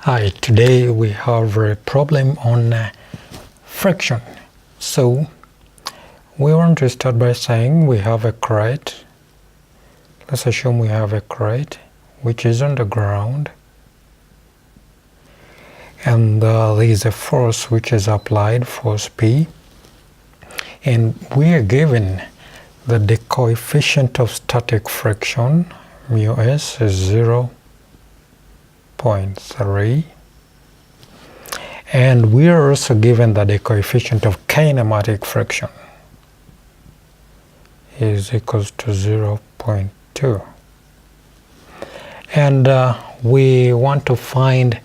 Hi, today we have a problem on friction. So we want to start by saying we have a crate. Let's assume we have a crate which is on the ground, and there is a force which is applied, force P, and we are given that the coefficient of static friction mu s is 0.3, and we are also given that the coefficient of kinematic friction is equals to 0.2, and we want to find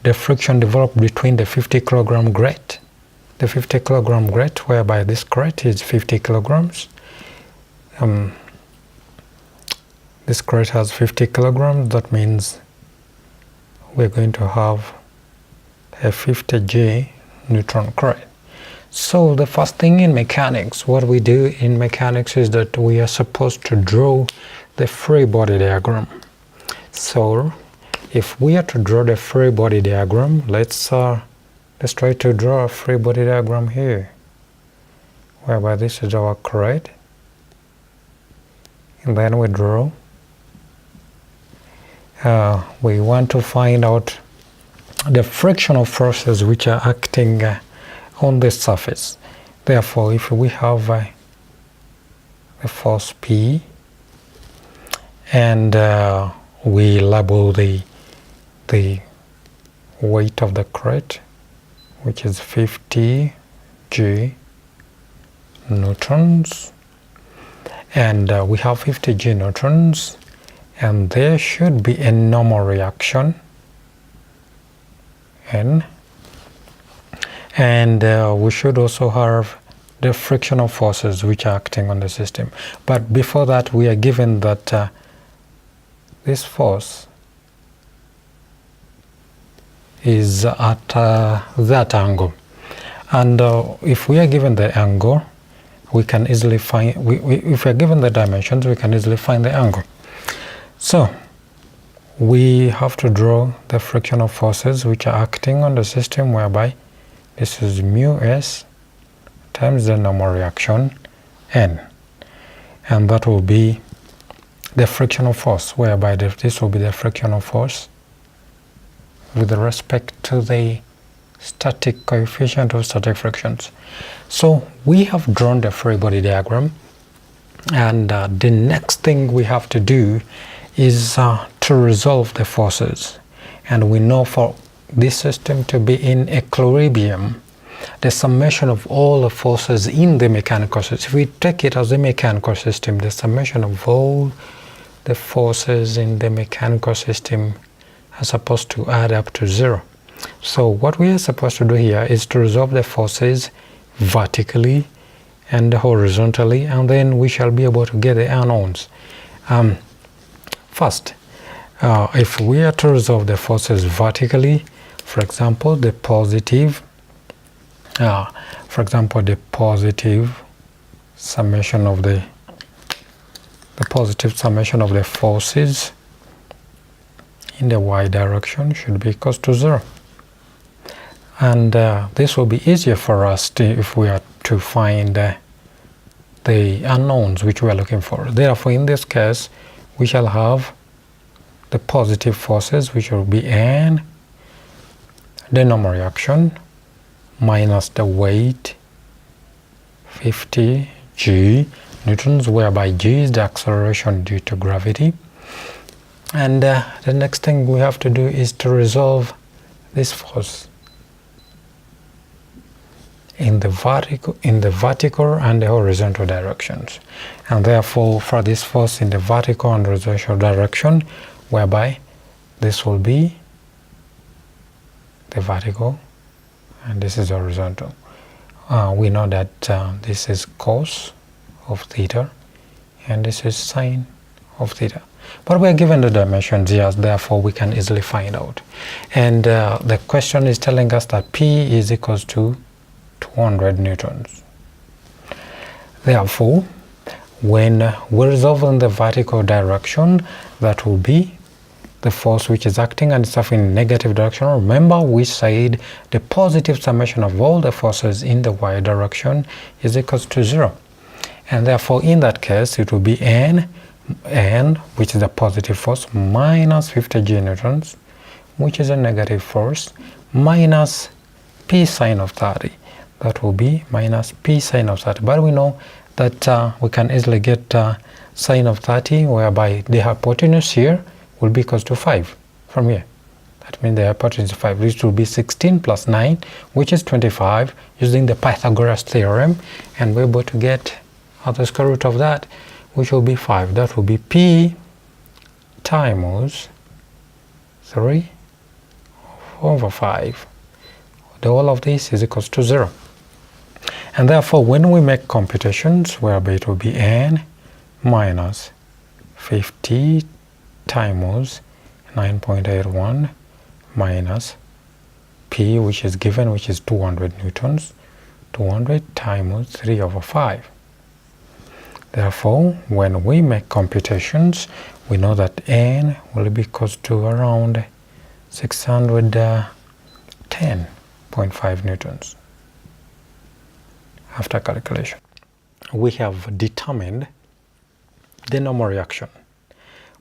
the friction developed between the 50 kilogram grate, whereby this crate is 50 kilograms. This crate has 50 kilograms. That means we're going to have a 50 Newton crate. So the first thing in mechanics, what we do in mechanics is that we are supposed to draw the free body diagram. So if we are to draw the free body diagram, let's try to draw a free body diagram here, whereby this is our crate, and then we draw. We want to find out the frictional forces which are acting on the surface. Therefore, if we have the force P, and we label the weight of the crate, which is 50 G newtons, and we have 50 G newtons, and there should be a normal reaction N, and we should also have the frictional forces which are acting on the system. But before that, we are given that this force is at that angle, and if we are given the angle, we can easily find, if we are given the dimensions, we can easily find the angle. So we have to draw the frictional forces which are acting on the system, whereby this is mu s times the normal reaction N, and that will be the frictional force, whereby this will be the frictional force with respect to the static coefficient of static frictions. So we have drawn the free body diagram, and the next thing we have to do is to resolve the forces. And we know for this system to be in equilibrium, the summation of all the forces in the mechanical system, if we take it as a mechanical system, the summation of all the forces in the mechanical system are supposed to add up to 0. So what we are supposed to do here is to resolve the forces vertically and horizontally, and then we shall be able to get the unknowns. First, if we are to resolve the forces vertically, for example, the positive summation of the forces in the y direction should be equal to 0, and this will be easier for us if we are to find the unknowns which we are looking for. Therefore, in this case, we shall have the positive forces, which will be N, the normal reaction, minus the weight, 50 G newtons, whereby G is the acceleration due to gravity. And the next thing we have to do is to resolve this force in the vertical and the horizontal directions. And therefore, for this force in the vertical and horizontal direction, whereby this will be the vertical and this is horizontal, we know that this is cos of theta and this is sine of theta. But we are given the dimensions here, therefore we can easily find out. And the question is telling us that P is equals to 200 newtons. Therefore, when we resolve in the vertical direction, that will be the force which is acting and stuff in negative direction. Remember we said the positive summation of all the forces in the y direction is equals to 0, and therefore in that case it will be n, which is a positive force, minus 50 G-newtons, which is a negative force, minus p sine of 30. That will be minus p sine of 30. But we know that we can easily get sine of 30, whereby the hypotenuse here will be equals to 5 from here. That means the hypotenuse is 5, which will be 16 plus 9, which is 25, using the Pythagoras theorem, and we're able to get the square root of that, which will be 5. That will be p times 3 over 5. The whole of this is equals to 0. And therefore when we make computations, whereby it will be n minus 50 times 9.81 minus p, which is given, which is 200 newtons, 200 times 3 over 5. Therefore, when we make computations, we know that n will be equals to around 610.5 newtons after calculation. We have determined the normal reaction,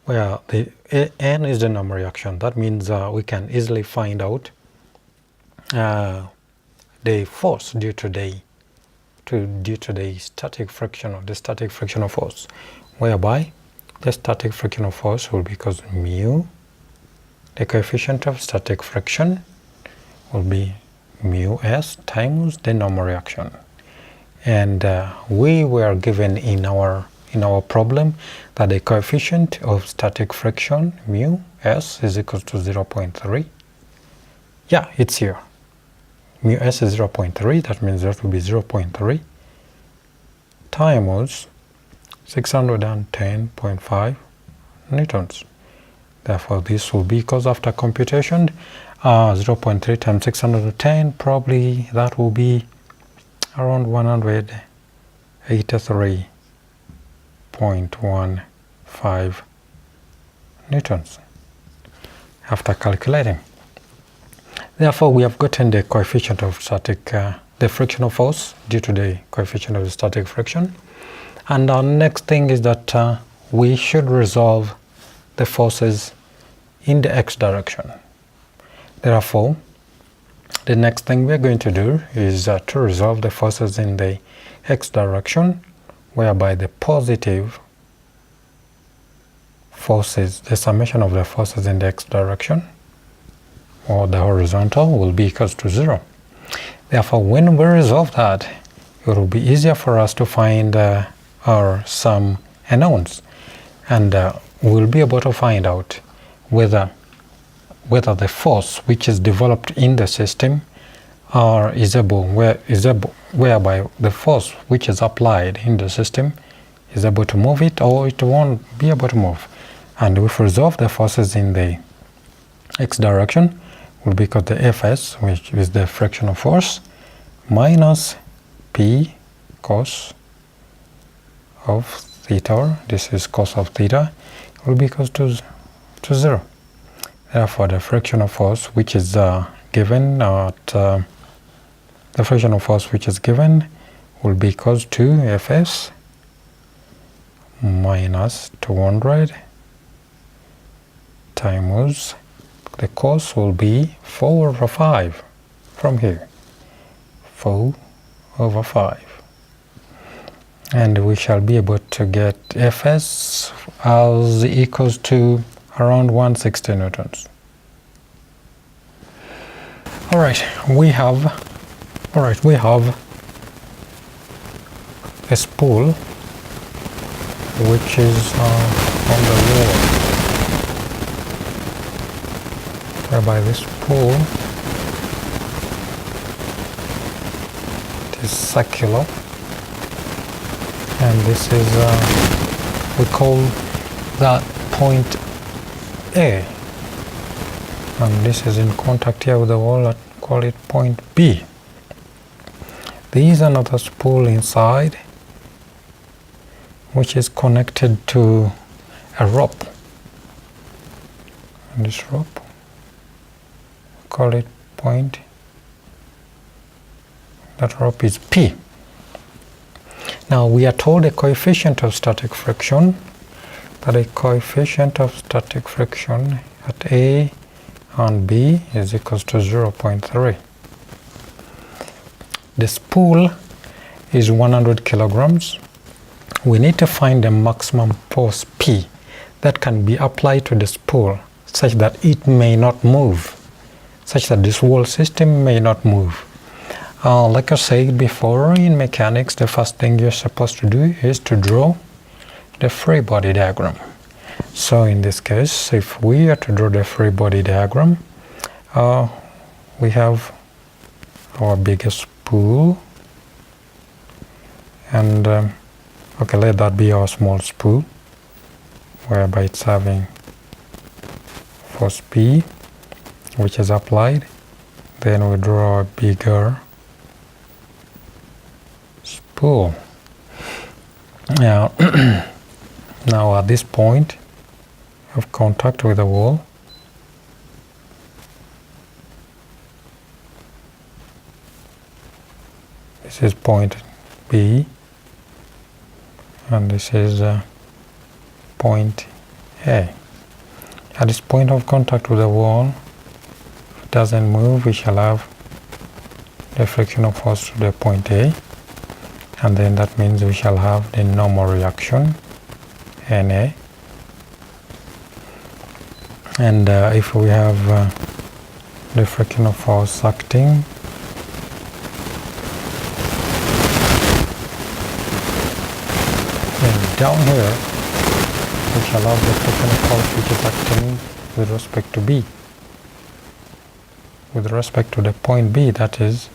where the n is the normal reaction. That means we can easily find out the force due to the static friction, or the static frictional force, whereby the static frictional force will be equals to mu, the coefficient of static friction will be mu s times the normal reaction. And we were given in our problem that the coefficient of static friction, mu s, is equal to 0.3. Yeah, it's here. Mu s is 0.3, that means that will be 0.3 times 610.5 newtons. Therefore this will be, because after computation, 0.3 times 610, probably that will be around 183.15 newtons after calculating. Therefore we have gotten the coefficient of static, the frictional force due to the coefficient of the static friction. And our next thing is that we should resolve the forces in the x direction. Therefore, the next thing we are going to do is to resolve the forces in the x direction, whereby the positive forces, the summation of the forces in the x direction, or the horizontal, will be equals to 0. Therefore, when we resolve that, it will be easier for us to find our sum unknowns, and we'll be able to find out whether the force which is developed in the system whereby the force which is applied in the system is able to move it, or it won't be able to move. And if we resolve the forces in the x direction, will be equal to Fs, which is the frictional force, minus P cos of theta, this is cos of theta, will be equal to 0. Therefore the frictional force which is given will be equals to Fs minus 200 times the cos will be 4 over 5 from here, 4 over 5. And we shall be able to get Fs as equals to around 160 newtons. Alright, we have a spool which is on the wall, whereby this spool is circular, and this is we call that point A, and this is in contact here with the wall. Let's call it point B. There is another spool inside which is connected to a rope. on this rope, call it point. That rope is P. Now we are told a coefficient of static friction, that a coefficient of static friction at A and B is equals to 0.3. The spool is 100 kilograms. We need to find the maximum force P that can be applied to the spool such that it may not move, such that this whole system may not move. Like I said before, in mechanics, the first thing you're supposed to do is to draw the free body diagram. So in this case, if we are to draw the free body diagram, we have our biggest spool, and okay, let that be our small spool, whereby it's having force P, which is applied. Then we draw a bigger spool. Now, now at this point of contact with the wall, this is point B, and this is point A. At this point of contact with the wall, if it doesn't move, we shall have the frictional force to the point A, and then that means we shall have the normal reaction Na, and if we have the frictional force acting, and down here we shall have the frictional force which is acting with respect to B, with respect to the point B, that is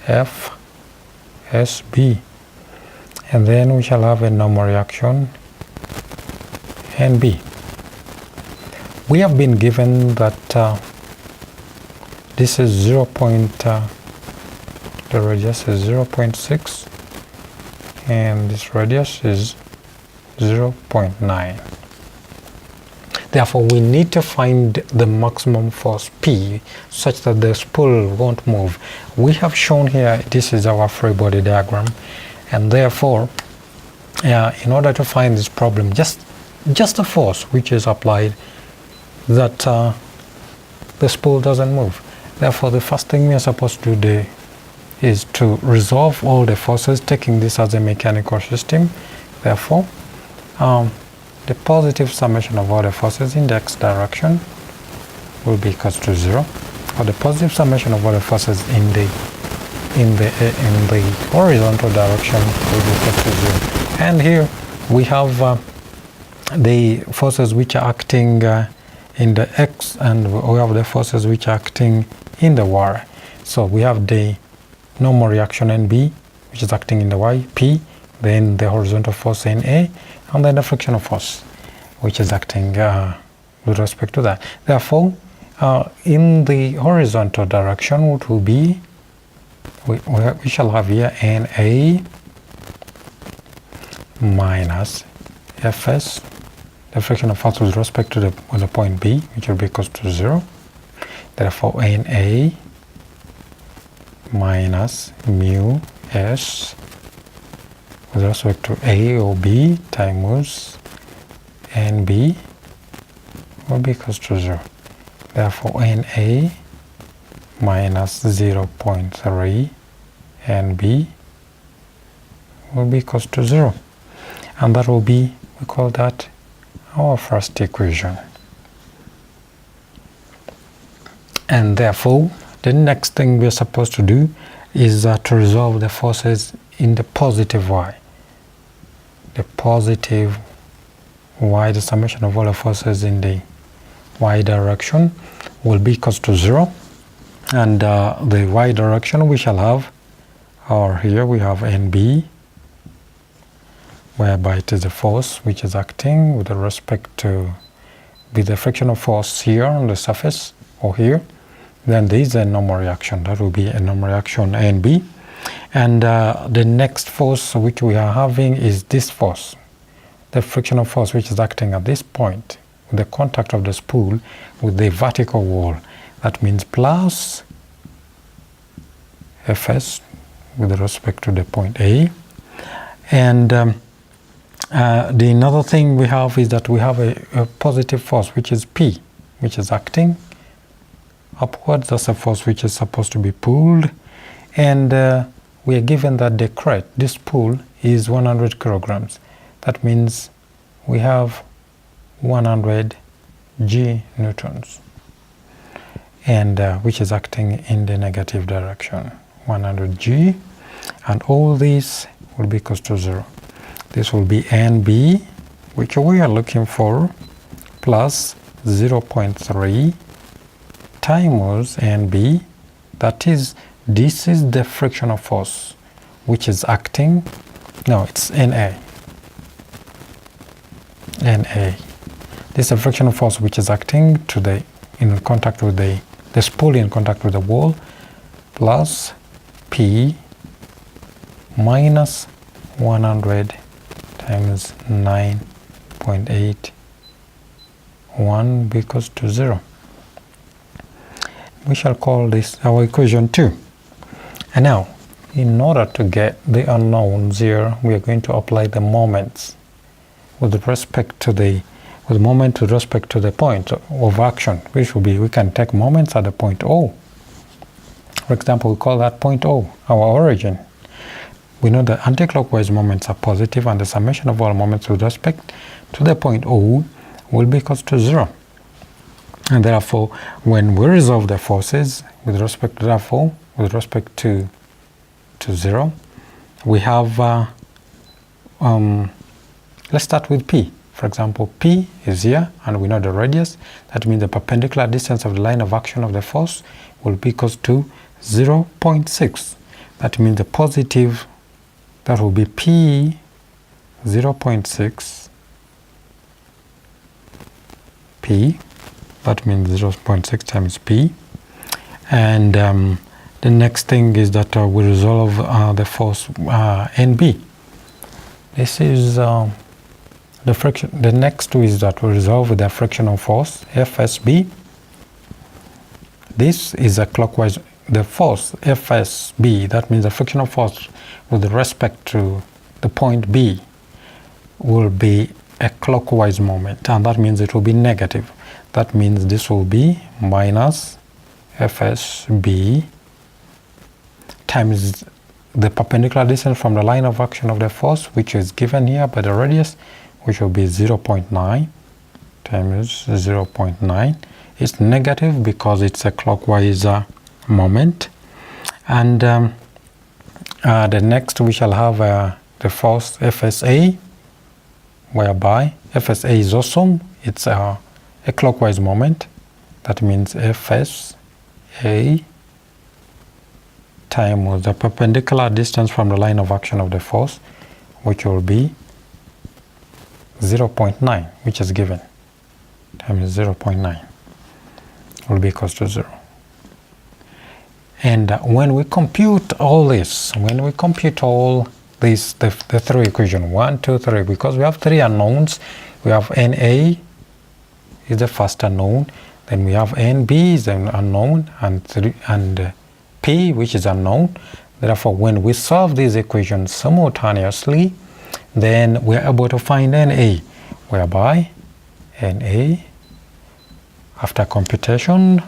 FSB, and then we shall have a normal reaction NB. We have been given that this is the radius is 0.6 and this radius is 0.9. Therefore, we need to find the maximum force P such that the spool won't move. We have shown here, this is our free body diagram, and therefore, in order to find this problem, just a force which is applied, that the spool doesn't move. Therefore, the first thing we are supposed to do is to resolve all the forces, taking this as a mechanical system. Therefore, the positive summation of all the forces in the x direction will be equals to 0, or the positive summation of all the forces in the horizontal direction will be equals to 0. And here we have the forces which are acting in the x, and we have the forces which are acting in the y. So we have the normal reaction NB, which is acting in the y, P, then the horizontal force NA, and then the frictional force, which is acting with respect to that. Therefore, in the horizontal direction, what will be, we shall have here NA minus Fs, the frictional force with respect to the point B, which will be equals to 0. Therefore, Na minus mu S with respect to A or B times Nb will be equals to 0. Therefore, Na minus 0.3 Nb will be equals to 0. And that will be, we call that our first equation. And therefore, the next thing we're supposed to do is to resolve the forces in the positive y. The positive y, the summation of all the forces in the y direction will be equals to 0. And the y direction we shall have, or here we have Nb, whereby it is the force which is acting with respect to the frictional force here on the surface, or here. Then there is a normal reaction, that will be a normal reaction Nb. And the next force which we are having is this force, the frictional force which is acting at this point, with the contact of the spool with the vertical wall. That means plus Fs with respect to the point A. And the another thing we have is that we have a positive force, which is P, which is acting upwards. That's a force which is supposed to be pulled. And we are given that the crate, this spool, is 100 kilograms. That means we have 100 G newtons, and which is acting in the negative direction, 100 G, and all this will be equal to 0. This will be NB, which we are looking for, plus 0.3 times NB. That is, this is the frictional force which is acting. No, it's NA. NA. This is a frictional force which is acting to the in contact with the spool in contact with the wall, plus P minus 100 times 9.81 equals to 0. We shall call this our equation 2. And now, in order to get the unknowns here, we are going to apply the moments with respect to the moment with respect to the point of action, which will be, we can take moments at the point O. For example, we call that point O our origin. We know that anticlockwise moments are positive, and the summation of all moments with respect to the point O will be equal to 0. And therefore, when we resolve the forces with respect to to 0, we have let's start with P. For example, P is here, and we know the radius. That means the perpendicular distance of the line of action of the force will be equal to 0.6. That means the positive, that will be P 0.6 P. That means 0.6 times P. And the next thing is that we resolve the force NB. This is the friction. The next two is that we resolve the frictional force FSB. This is a clockwise, the force FSB, that means the frictional force with respect to the point B will be a clockwise moment, and that means it will be negative. That means this will be minus FSB times the perpendicular distance from the line of action of the force, which is given here by the radius, which will be 0.9 times 0.9. It's negative because it's a clockwise moment. And the next we shall have the force FSA, whereby FSA is also, it's a clockwise moment. That means FSA times the perpendicular distance from the line of action of the force, which will be 0.9, which is given, times 0.9 will be equal to 0. And when we compute all this, the three equations, 1, 2, 3, because we have three unknowns. We have NA is the first unknown, then we have NB is an unknown, and P, which is unknown. Therefore, when we solve these equations simultaneously, then we are able to find NA, whereby NA, after computations,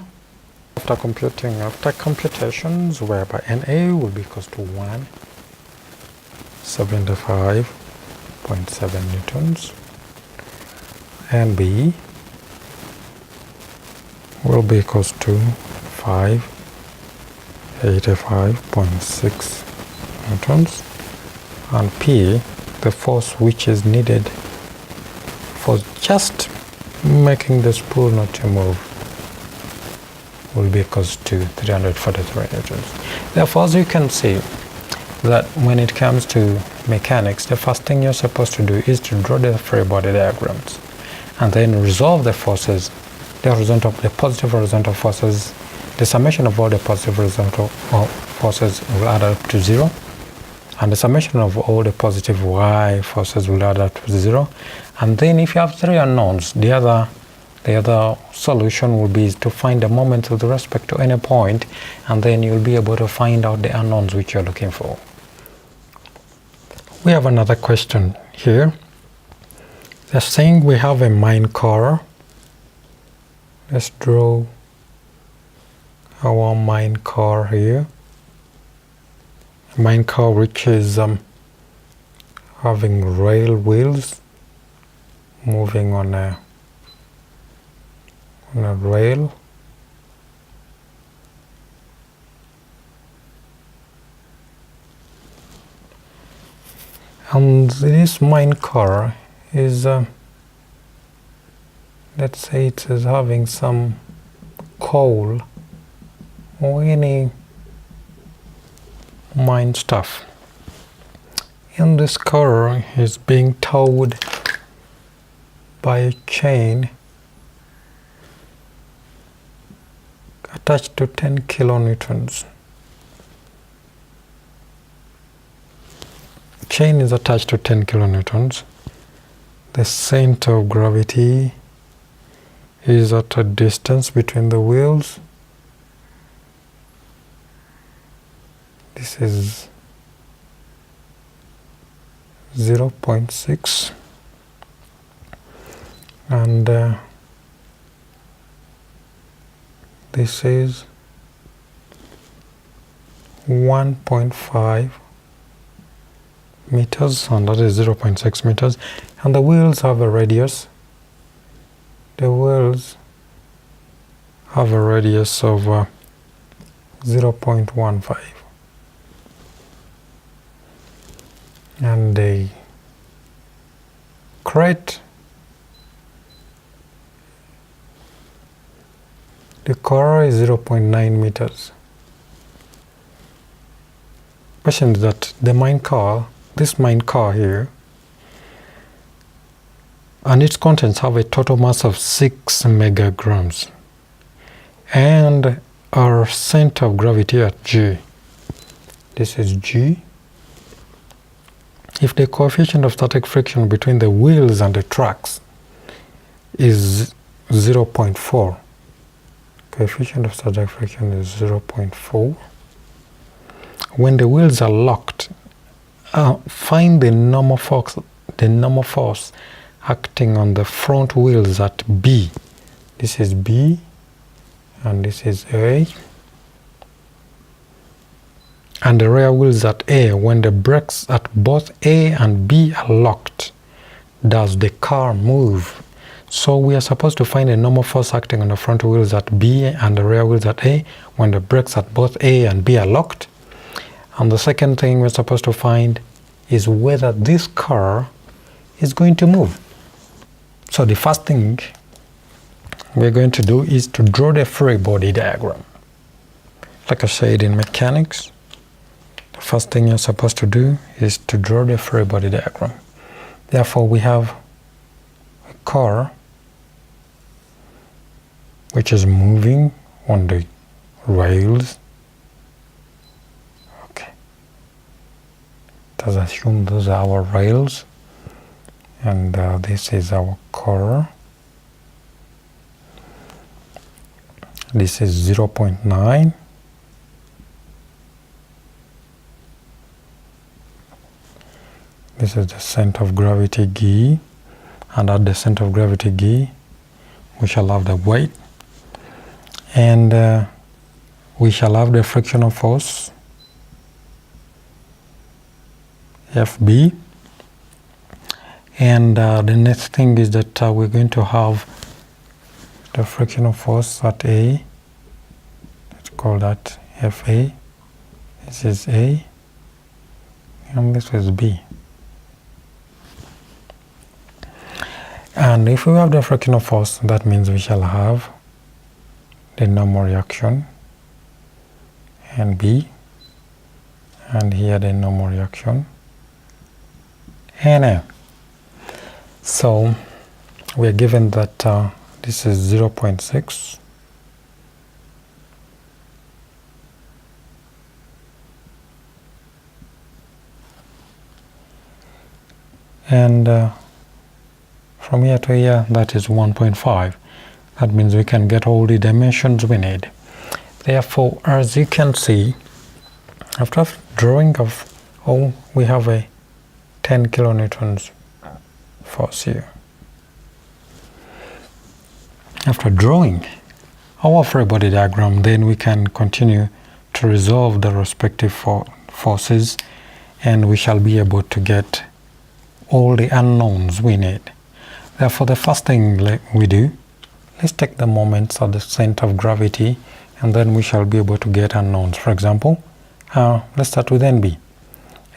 whereby NA will be equal to 175.7 newtons, and B will be equal to 585.6 newtons, and P, the force which is needed for just making the spool not to move, will be equal to 343 newtons. Therefore, as you can see, that when it comes to mechanics, the first thing you're supposed to do is to draw the free body diagrams, and then resolve the forces, the positive horizontal forces. The summation of all the positive horizontal forces will add up to 0, and the summation of all the positive y forces will add up to 0. And then if you have three unknowns, the other The other solution will be to find the moment with respect to any point, and then you'll be able to find out the unknowns which you're looking for. We have another question here. They're saying we have a mine car. Let's draw our mine car here. A mine car which is having rail wheels moving on a rail. And this mine car is, let's say it is having some coal or any mine stuff. And this car is being towed by a chain attached to 10 kilonewtons. Chain is attached to 10 kilonewtons. The center of gravity is at a distance between the wheels. This is 0.6, and this is 1.5 meters, and that is 0.6 meters. And the wheels have a radius. The wheels have a radius of 0.15. And the crate, the car is 0.9 meters. Question is that the mine car, this mine car here, and its contents have a total mass of 6 megagrams, and our center of gravity at G, this is G. If the coefficient of static friction between the wheels and the tracks is 0.4, coefficient of static friction is 0.4. When the wheels are locked, find the normal force acting on the front wheels at B. This is B and this is A. And the rear wheels at A. When the brakes at both A and B are locked, does the car move? So we are supposed to find a normal force acting on the front wheels at B and the rear wheels at A when the brakes at both A and B are locked. And the second thing we're supposed to find is whether this car is going to move. So the first thing we're going to do is to draw the free body diagram. Like I said in mechanics, the first thing you're supposed to do is to draw the free body diagram. Therefore, we have a car which is moving on the rails. Okay. Let's assume those are our rails, and this is our car. This is 0.9. This is the center of gravity G, and at the center of gravity G, we shall have the weight, and we shall have the frictional force FB, and the next thing is that we're going to have the frictional force at A. Let's call that FA. This is A, and this is B. And if we have the frictional force, that means we shall have the normal reaction and B, and here the normal reaction and A. So we are given that this is 0.6, and from here to here, that is 1.5. That means we can get all the dimensions we need. Therefore, as you can see, after drawing of, we have a 10 kilonewtons force here. After drawing our free body diagram, then we can continue to resolve the respective forces, and we shall be able to get all the unknowns we need. Therefore, the first thing we do, let's take the moments at the center of gravity, and then we shall be able to get unknowns. For example, let's start with NB.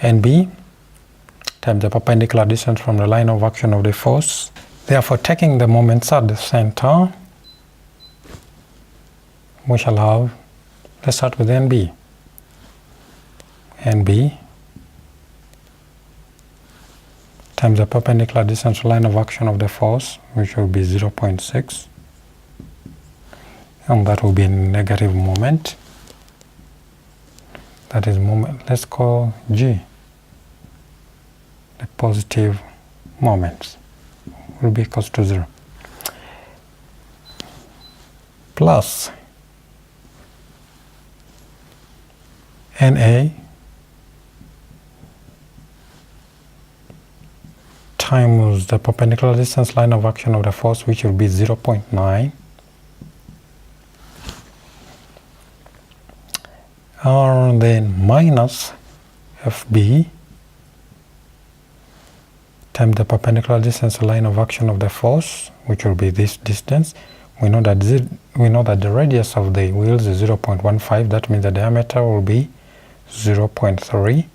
NB times the perpendicular distance from the line of action of the force. Therefore, taking the moments at the center, we shall have, let's start with NB. NB times the perpendicular distance to the line of action of the force, which will be 0.6, and that will be a negative moment. That is moment, let's call G, the positive moments, will be equals to 0, plus NA times the perpendicular distance line of action of the force, which will be 0.9, and then minus FB times the perpendicular distance line of action of the force, which will be this distance. We know that the radius of the wheels is 0.15. That means the diameter will be 0.3.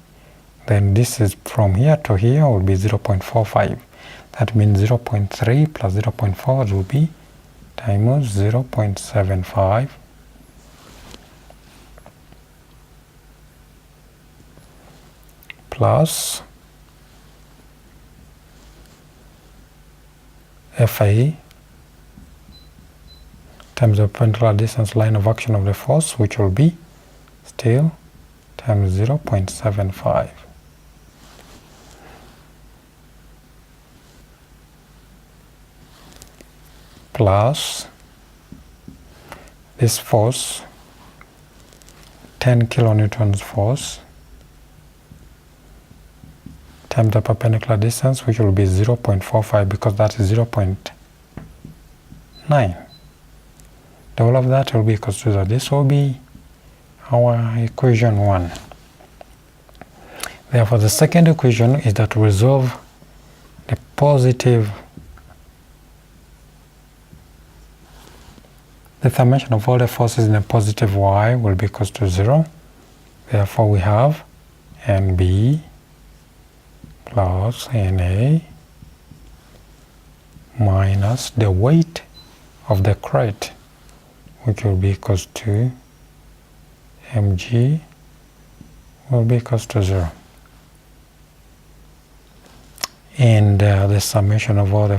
Then this is from here to here will be 0.45. That means 0.3 plus 0.4 will be times 0.75 plus FA times the perpendicular distance line of action of the force, which will be still times 0.75. Plus this force, 10 kilonewtons force, times the perpendicular distance, which will be 0.45, because that is 0.9. The whole of that will be equal to 0. This will be our equation 1. Therefore, the second equation is that to resolve the positive, the summation of all the forces in a positive y will be equal to 0. Therefore, we have NB plus NA minus the weight of the crate, which will be equal to mg will be equal to 0. And the summation of all the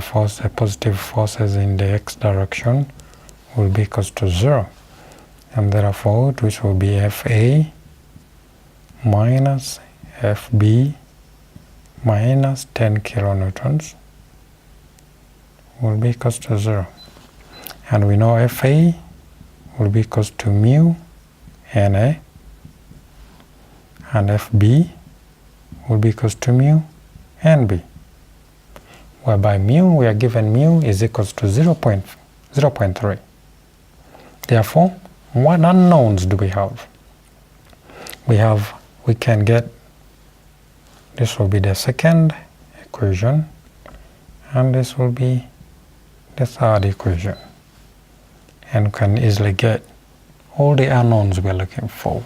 positive forces in the x direction will be equal to 0. And therefore, which will be Fa minus Fb minus 10 kilonewtons will be equal to 0. And we know Fa will be equal to mu Na, and Fb will be equal to mu Nb, whereby mu, we are given mu is equal to 0.3. Therefore, what unknowns do we have? We can get, this will be the second equation, and this will be the third equation, and can easily get all the unknowns we're looking for.